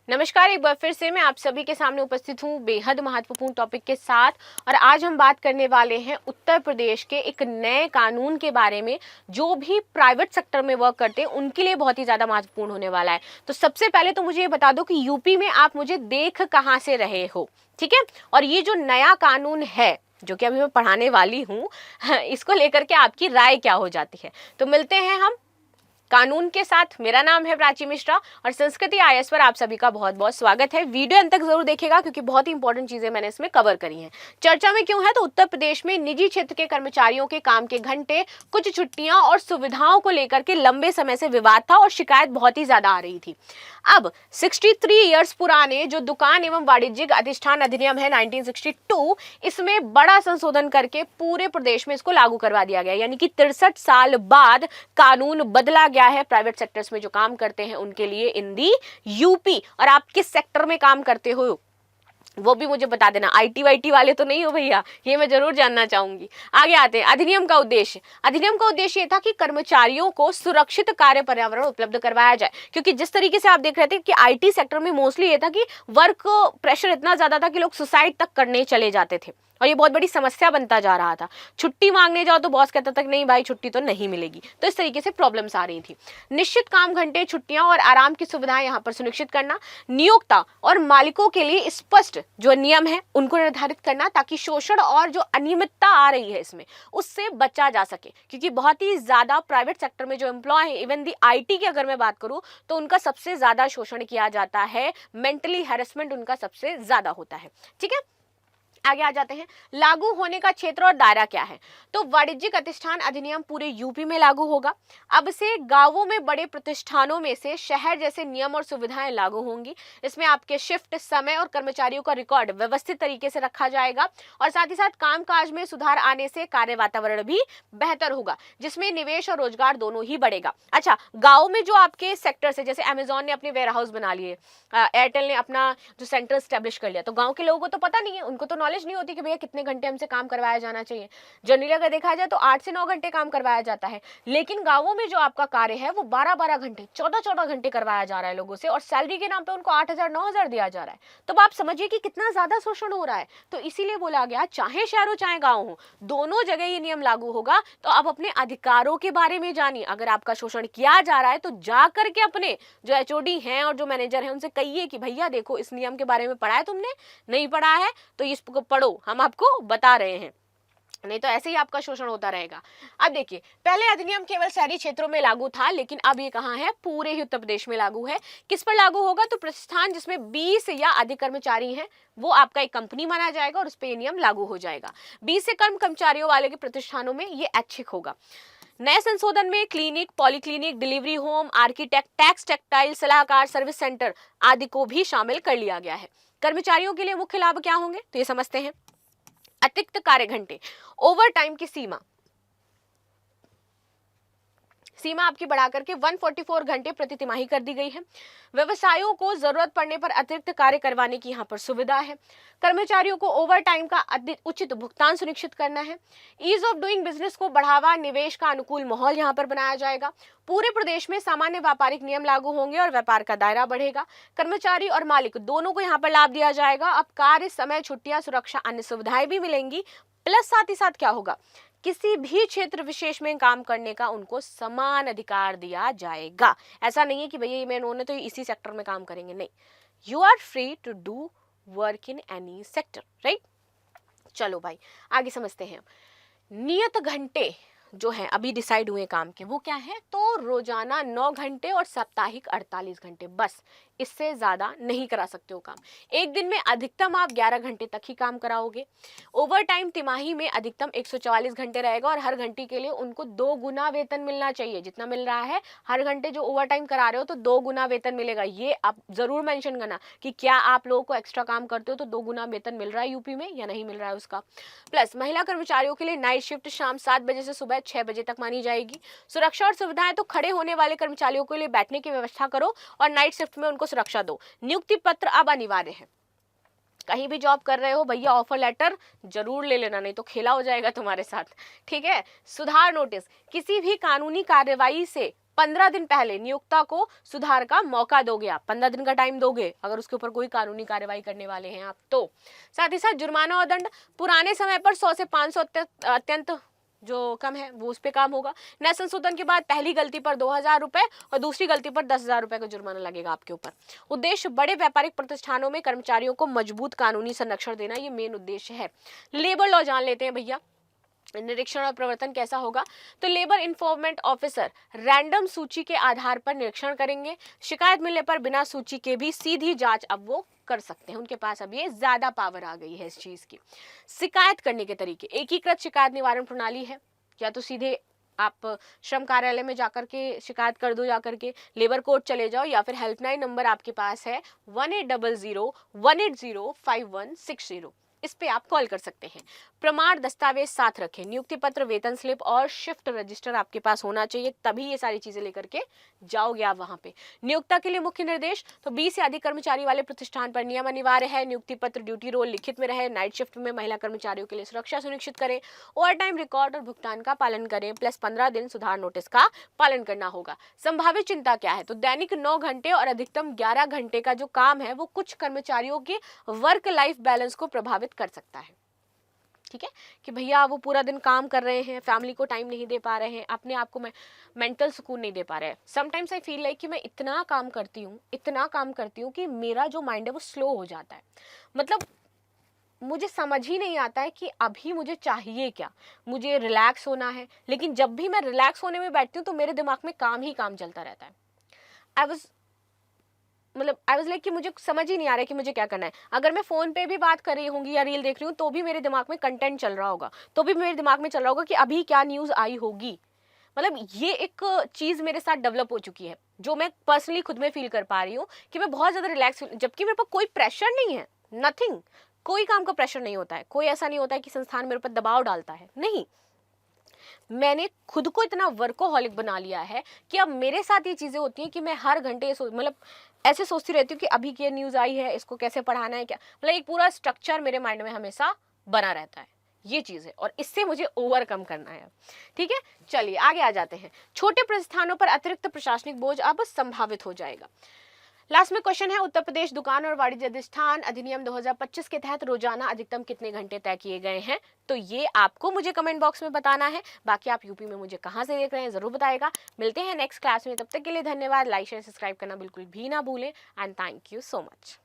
नमस्कार, एक बार फिर से मैं आप सभी के सामने उपस्थित हूँ बेहद महत्वपूर्ण टॉपिक के साथ। और आज हम बात करने वाले हैं उत्तर प्रदेश के एक नए कानून के बारे में जो भी प्राइवेट सेक्टर में वर्क करते हैं उनके लिए बहुत ही ज़्यादा महत्वपूर्ण होने वाला है। तो सबसे पहले तो मुझे ये बता दो कि यूपी में आप मुझे देख कहाँ से रहे हो, ठीक है। और ये जो नया कानून है जो कि अभी मैं पढ़ाने वाली हूँ इसको लेकर के आपकी राय क्या हो जाती है। तो मिलते हैं हम कानून के साथ। मेरा नाम है प्राची मिश्रा और संस्कृति आईएएस पर आप सभी का बहुत बहुत स्वागत है। वीडियो अंत तक जरूर देखिएगा क्योंकि बहुत ही इंपॉर्टेंट चीजें मैंने इसमें कवर करी हैं। चर्चा में क्यों है तो उत्तर प्रदेश में निजी क्षेत्र के कर्मचारियों के काम के घंटे, कुछ छुट्टियां और सुविधाओं को लेकर के लंबे समय से विवाद था और शिकायत बहुत ही ज्यादा आ रही थी। अब 63 इयर्स पुराने जो दुकान एवं वाणिज्यिक अधिष्ठान अधिनियम है 1962, इसमें बड़ा संशोधन करके पूरे प्रदेश में इसको लागू करवा दिया गया। यानी कि 63 साल बाद कानून बदला गया है प्राइवेट सेक्टर्स में जो काम करते हैं उनके लिए इन दी यूपी। और आप किस सेक्टर में काम करते हो वो भी मुझे बता देना। आईटी वाईटी वाले तो नहीं हो भैया, ये मैं जरूर जानना चाहूंगी। आगे आते हैं। अधिनियम का उद्देश्य ये था कि कर्मचारियों को सुरक्षित कार्य पर्यावरण उपलब्ध करवाया जाए। क्योंकि जिस तरीके से आप देख रहे थे कि आईटी सेक्टर में मोस्टली ये था कि वर्क प्रेशर इतना ज्यादा था कि लोग सुसाइड तक करने चले जाते थे और ये बहुत बड़ी समस्या बनता जा रहा था। छुट्टी मांगने जाओ तो बॉस कहता था नहीं भाई छुट्टी तो नहीं मिलेगी। तो इस तरीके से प्रॉब्लम्स आ रही थी। निश्चित काम घंटे, छुट्टियां और आराम की सुविधाएं यहाँ पर सुनिश्चित करना, नियोक्ता और मालिकों के लिए स्पष्ट जो नियम है उनको निर्धारित करना ताकि शोषण और जो अनियमितता आ रही है इसमें उससे बचा जा सके। क्योंकि बहुत ही ज्यादा प्राइवेट सेक्टर में जो एम्प्लॉय है, इवन दी आईटी की अगर मैं बात करूं तो उनका सबसे ज्यादा शोषण किया जाता है, मेंटली हैरेसमेंट उनका सबसे ज्यादा होता है। ठीक है, आगे आ जाते हैं। लागू होने का क्षेत्र और दायरा क्या है तो वाणिज्यिक प्रतिष्ठान अधिनियम पूरे यूपी में लागू होगा। अब से गांवों में बड़े प्रतिष्ठानों में से शहर जैसे नियम और सुविधाएं लागू होंगी। इसमें आपके शिफ्ट, समय और कर्मचारियों का रिकॉर्ड व्यवस्थित तरीके से रखा जाएगा और साथ ही साथ कामकाज में सुधार आने से कार्य वातावरण भी बेहतर होगा जिसमें निवेश और रोजगार दोनों ही बढ़ेगा। अच्छा, गाँव में जो आपके सेक्टर्स है, जैसे अमेजोन ने अपने वेयर हाउस बना लिए, एयरटेल ने अपना जो सेंटर स्टैब्लिश कर लिया, तो गाँव के लोगों को तो पता नहीं है, उनको तो नॉलेज नहीं होती कि भैया कितने घंटे हमसे काम करवाया जाना चाहिए। जनरली अगर देखा जाए तो 8 से 9 घंटे काम करवाया जाता है, लेकिन गांवों में जो आपका कार्य है वो 12-12 घंटे, 14-14 घंटे करवाया जा रहा है लोगों से और सैलरी के नाम पे उनको 8,000 9,000 दिया जा रहा है। तो आप समझिए कि कितना ज्यादा शोषण हो रहा है। तो इसीलिए बोला गया चाहे शहर हो चाहे गाँव हो, दोनों जगह ये नियम लागू होगा। तो आप अपने अधिकारों के बारे में जानिए। अगर आपका शोषण किया जा रहा है तो जा करके अपने जो एचओडी हैं और जो मैनेजर हैं उनसे कहिए कि भैया देखो इस नियम के बारे में पढ़ा है तुमने, नहीं पढ़ा है तो इसको पढ़ो, हम आपको बता रहे हैं, नहीं तो ऐसे ही आपका शोषण होता रहेगा। अब देखिए, पहले अधिनियम केवल शहरी क्षेत्रों में लागू था, लेकिन अब ये कहां है, पूरे ही उत्तर प्रदेश में लागू है। किस पर लागू होगा तो प्रतिष्ठान जिसमें 20 या अधिक कर्मचारी हैं वो आपका एक कंपनी माना जाएगा और उस पर यह नियम लागू हो जाएगा। 20 से कम कर्मचारियों वाले के प्रतिष्ठानों में ये ऐच्छिक होगा। नए संशोधन में clinic, polyclinic, delivery home, architect, tax, textile, सलाहकार, सर्विस सेंटर आदि को भी शामिल कर लिया गया है। कर्मचारियों के लिए मुख्य लाभ क्या होंगे तो ये समझते हैं। अतिरिक्त कार्य घंटे, ओवर टाइम की सीमा आपकी बढ़ा करके 144 घंटे प्रति तिमाही कर दी गई है। व्यवसायों को जरूरत पड़ने पर अतिरिक्त कार्य करवाने की यहाँ पर सुविधा है। कर्मचारियों को ओवर टाइम का उचित भुगतान सुनिश्चित करना है। ईज ऑफ डूइंग बिजनेस को बढ़ावा, निवेश का अनुकूल माहौल यहाँ पर बनाया जाएगा। पूरे प्रदेश में सामान्य व्यापारिक नियम लागू होंगे और व्यापार का दायरा बढ़ेगा। कर्मचारी और मालिक दोनों को यहाँ पर लाभ दिया जाएगा। अब कार्य समय, छुट्टियां, सुरक्षा, अन्य सुविधाएं भी मिलेंगी। प्लस साथ ही साथ क्या होगा, किसी भी क्षेत्र विशेष में काम करने का उनको समान अधिकार दिया जाएगा। ऐसा नहीं है कि भैया मैं उन्होंने तो इसी सेक्टर में काम करेंगे, नहीं, you are free to do work in any sector, right. चलो भाई आगे समझते हैं। नियत घंटे जो है अभी डिसाइड हुए काम के वो क्या है तो रोजाना 9 घंटे और साप्ताहिक 48 घंटे, बस इससे ज्यादा नहीं करा सकते हो काम। एक दिन में अधिकतम आप 11 घंटे तक ही काम कराओगे। ओवर टाइम तिमाही में अधिकतम 144 घंटे रहेगा और हर घंटे के लिए उनको 2 गुना वेतन मिलना चाहिए। जितना मिल रहा है हर घंटे जो ओवर टाइम करा रहे हो तो 2 गुना वेतन मिलेगा। ये आप जरूर मेंशन करना कि क्या आप लोगों को एक्स्ट्रा काम करते हो तो 2 गुना वेतन मिल रहा है यूपी में या नहीं मिल रहा है उसका। प्लस महिला कर्मचारियों के लिए नाइट शिफ्ट शाम 7 बजे से सुबह 6 बजे तक मानी जाएगी। सुरक्षा और सुविधाएं तो खड़े होने वाले कर्मचारियों के लिए बैठने की व्यवस्था करो और नाइट शिफ्ट में उनको सुरक्षा दो। नियुक्ति पत्र अब अनिवार्य है। कहीं भी जॉब कर रहे हो भैया ऑफर लेटर जरूर ले लेना, नहीं तो खेला हो जाएगा तुम्हारे साथ, ठीक है। सुधार नोटिस, किसी भी कानूनी कार्रवाई से 15 दिन पहले नियोक्ता को सुधार का मौका दोगे आप, 15 दिन का टाइम दोगे अगर उसके ऊपर कोई कानूनी कार्रवाई करने वाले हैं आप तो। साथ ही साथ जुर्माना और दंड पुराने समय पर 100 से 500 अत्यंत जो कम है वो उस पर काम होगा। नए संशोधन के बाद पहली गलती पर 2,000 रुपए और दूसरी गलती पर 10,000 रुपए का जुर्माना लगेगा आपके ऊपर। उद्देश्य बड़े व्यापारिक प्रतिष्ठानों में कर्मचारियों को मजबूत कानूनी संरक्षण देना, ये मेन उद्देश्य है। लेबर लॉ जान लेते हैं भैया, निरीक्षण और प्रवर्तन कैसा होगा। तो लेबर इन्फॉर्मेंट ऑफिसर रैंडम सूची के आधार पर निरीक्षण करेंगे। शिकायत मिलने पर बिना सूची के भी सीधी जांच अब वो कर सकते हैं, उनके पास अब ये ज्यादा पावर आ गई है इस चीज की। शिकायत करने के तरीके, एकीकृत शिकायत निवारण प्रणाली है, या तो सीधे आप श्रम कार्यालय में जाकर के शिकायत कर दो, जाकर के लेबर कोर्ट चले जाओ, या फिर हेल्पलाइन नंबर आपके पास है 1800-180-5160, इस पे आप कॉल कर सकते हैं। प्रमाण दस्तावेज साथ रखें, नियुक्ति पत्र, वेतन स्लिप और शिफ्ट रजिस्टर आपके पास होना चाहिए, तभी ये सारी चीजें लेकर के जाओगे आप वहां पे। नियोक्ता के लिए मुख्य निर्देश, तो 20 से अधिक कर्मचारी वाले प्रतिष्ठान पर नियम अनिवार्य है। नियुक्ति पत्र, ड्यूटी रोल लिखित में रहे। नाइट शिफ्ट में महिला कर्मचारियों के लिए सुरक्षा सुनिश्चित करें। ओवर टाइम रिकॉर्ड और भुगतान का पालन करें, प्लस 15 दिन सुधार नोटिस का पालन करना होगा। संभावित चिंता क्या है, तो दैनिक 9 घंटे और अधिकतम 11 घंटे का जो काम है वो कुछ कर्मचारियों के वर्क लाइफ बैलेंस को प्रभावित कर सकता है। ठीक है, कि भैया वो पूरा दिन काम कर रहे हैं, फैमिली को टाइम नहीं दे पा रहे हैं, अपने आप को मेंटल सुकून नहीं दे पा रहे हैं। समटाइम्स आई फील लाइक कि मैं इतना काम करती हूँ कि मेरा जो माइंड है वो स्लो हो जाता है। मतलब मुझे समझ ही नहीं आता है कि अभी मुझे चाहिए क्या। मुझे रिलैक्स होना है, लेकिन जब भी मैं रिलैक्स होने में बैठती हूँ तो मेरे दिमाग में काम ही काम चलता रहता है। आई वाज लाइक कि मुझे समझ ही नहीं आ रहा है कि मुझे क्या करना है। अगर मैं फोन पे भी बात कर रही होंगी या रील देख रही हूँ तो भी मेरे दिमाग में कंटेंट चल रहा होगा, तो भी मेरे दिमाग में चल रहा होगा कि अभी क्या न्यूज आई होगी। मतलब ये एक चीज मेरे साथ डेवलप हो चुकी है, जो मैं पर्सनली खुद में फील कर पा रही हूँ कि मैं बहुत ज्यादा रिलैक्स, जबकि मेरे पास कोई प्रेशर नहीं है, नथिंग, कोई काम का प्रेशर नहीं होता है, कोई ऐसा नहीं होता है कि संस्थान मेरे ऊपर दबाव डालता है, नहीं। मैंने खुद को इतना वर्कोहॉलिक बना लिया है कि अब मेरे साथ ये चीजें होती हैं कि मैं हर घंटे मतलब ऐसे सोचती रहती हूँ कि अभी क्या न्यूज आई है, इसको कैसे पढ़ाना है, क्या, मतलब एक पूरा स्ट्रक्चर मेरे माइंड में हमेशा बना रहता है। ये चीज है और इससे मुझे ओवरकम करना है। ठीक है, चलिए आगे आ जाते हैं। छोटे प्रतिष्ठानों पर अतिरिक्त प्रशासनिक बोझ अब संभावित हो जाएगा। लास्ट में क्वेश्चन है, उत्तर प्रदेश दुकान और वाणिज्य अधिष्ठान अधिनियम 2025 के तहत रोजाना अधिकतम कितने घंटे तय किए गए हैं? तो ये आपको मुझे कमेंट बॉक्स में बताना है। बाकी आप यूपी में मुझे कहाँ से देख रहे हैं जरूर बताएगा। मिलते हैं नेक्स्ट क्लास में, तब तक के लिए धन्यवाद। लाइक शेयर सब्सक्राइब करना बिल्कुल भी ना भूलें and thank you so much.